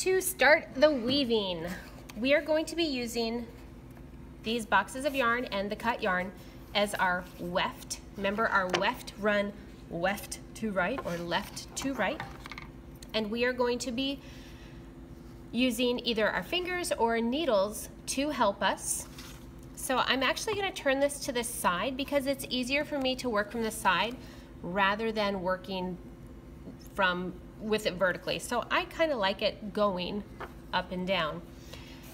To start the weaving, we are going to be using these boxes of yarn and the cut yarn as our weft. Remember, our weft run weft to right or left to right. And we are going to be using either our fingers or needles to help us. So I'm actually going to turn this to the side because it's easier for me to work from the side rather than working with it vertically. So I kind of like it going up and down.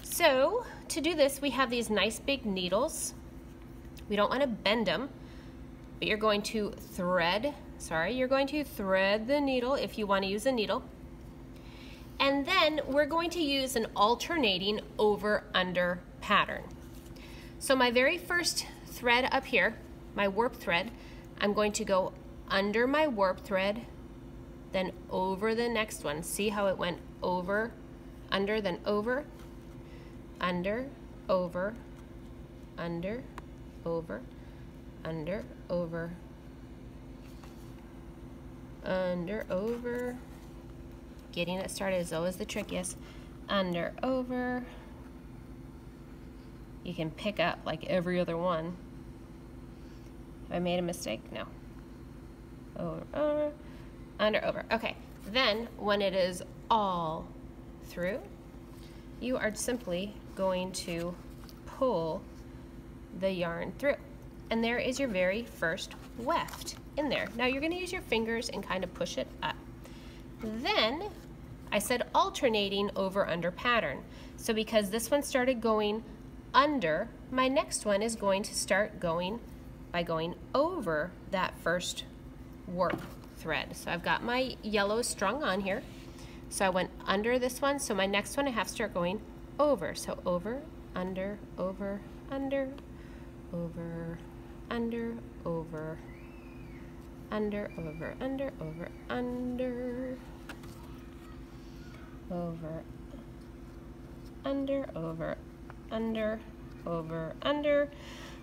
So to do this, we have these nice big needles. We don't want to bend them, but you're going to thread the needle if you want to use a needle. And then we're going to use an alternating over-under pattern. So my very first thread up here, my warp thread, I'm going to go under my warp thread, then over the next one. See how it went over, under, then over, under, over, under, over, under, over, under, over. Getting it started is always the trickiest. Under, over. You can pick up like every other one. Have I made a mistake? No. Over, under, over. Okay, then when it is all through, you are simply going to pull the yarn through. And there is your very first weft in there. Now you're going to use your fingers and kind of push it up. Then I said alternating over under pattern. So because this one started going under, my next one is going to start going by going over that first warp thread. So I've got my yellow strung on here. So I went under this one, so my next one I have to start going over. So over, under, over, under, over, under, over, under, over, under, over, under, over, under, over, under, over, under,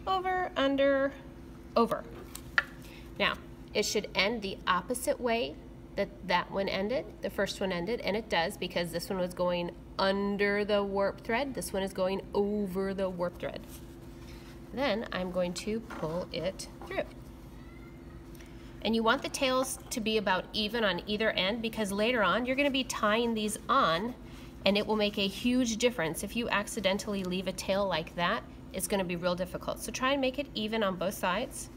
over, under, over. Now, it should end the opposite way that one ended, the first one ended, and it does because this one was going under the warp thread, this one is going over the warp thread. Then I'm going to pull it through. And you want the tails to be about even on either end because later on you're going to be tying these on and it will make a huge difference. If you accidentally leave a tail like that, it's going to be real difficult. So try and make it even on both sides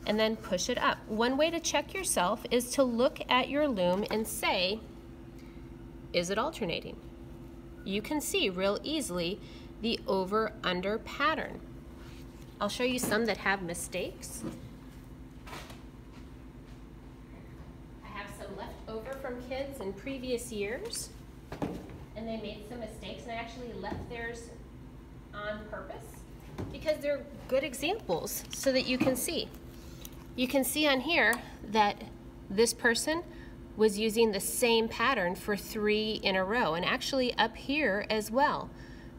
and then push it up. One way to check yourself is to look at your loom and say, is it alternating? You can see real easily the over-under pattern. I'll show you some that have mistakes. I have some left over from kids in previous years, and they made some mistakes, and I actually left theirs on purpose because they're good examples so that you can see. You can see on here that this person was using the same pattern for 3 in a row, and actually up here as well.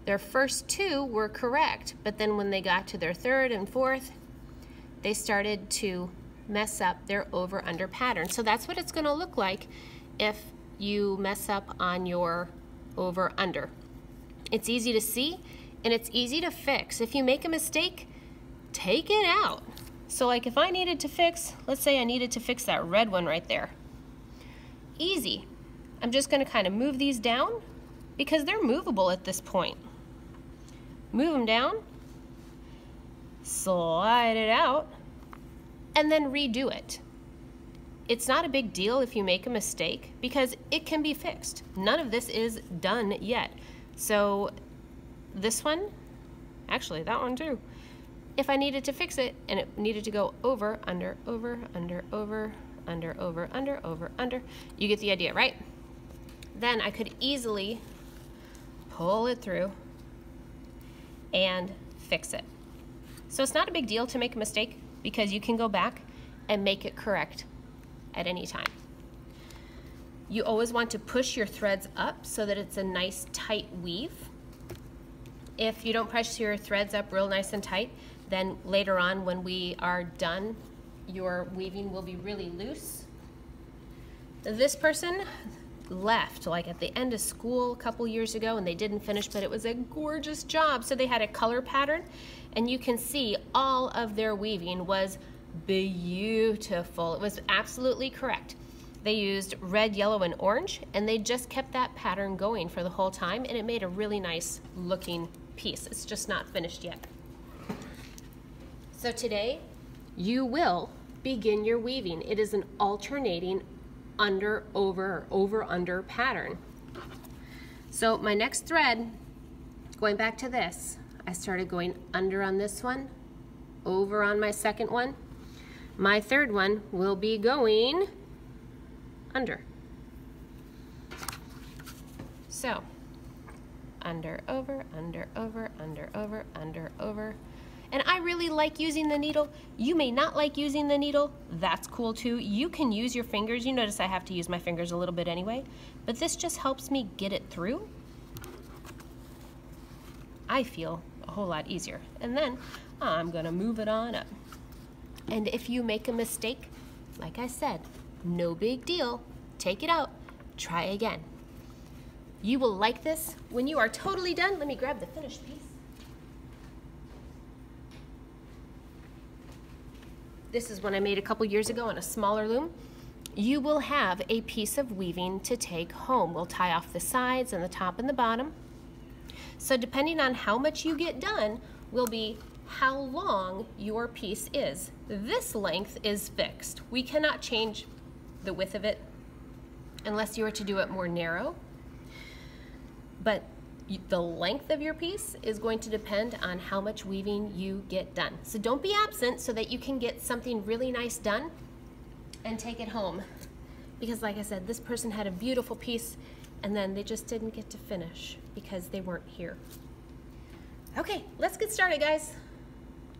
Their first 2 were correct, but then when they got to their 3rd and 4th, they started to mess up their over-under pattern. So that's what it's going to look like if you mess up on your over-under. It's easy to see and it's easy to fix. If you make a mistake, take it out. So like if I needed to fix, let's say I needed to fix that red one right there. Easy. I'm just going to kind of move these down because they're movable at this point. Move them down, slide it out, and then redo it. It's not a big deal if you make a mistake because it can be fixed. None of this is done yet. So this one, actually that one too, if I needed to fix it and it needed to go over, under, over, under, over, under, over, under, over, under, you get the idea, right? Then I could easily pull it through and fix it. So it's not a big deal to make a mistake because you can go back and make it correct at any time. You always want to push your threads up so that it's a nice tight weave. If you don't push your threads up real nice and tight, then later on when we are done, your weaving will be really loose. This person left like at the end of school a couple years ago and they didn't finish, but it was a gorgeous job. So they had a color pattern and you can see all of their weaving was beautiful. It was absolutely correct. They used red, yellow, and orange, and they just kept that pattern going for the whole time, and it made a really nice looking piece. It's just not finished yet. So today, you will begin your weaving. It is an alternating under, over, under pattern. So my next thread, going back to this, I started going under on this one, over on my second one. My third one will be going under. So, under, over, under, over, under, over, under, over. And I really like using the needle. You may not like using the needle. That's cool too. You can use your fingers. You notice I have to use my fingers a little bit anyway, but this just helps me get it through. I feel a whole lot easier. And then I'm gonna move it on up. And if you make a mistake, like I said, no big deal. Take it out, try again. You will like this. When you are totally done, let me grab the finished piece. This is one I made a couple years ago on a smaller loom. You will have a piece of weaving to take home. We'll tie off the sides and the top and the bottom. So depending on how much you get done will be how long your piece is. This length is fixed. We cannot change the width of it unless you were to do it more narrow. But the length of your piece is going to depend on how much weaving you get done. So don't be absent so that you can get something really nice done and take it home. Because like I said, this person had a beautiful piece and then they just didn't get to finish because they weren't here. Okay, let's get started, guys.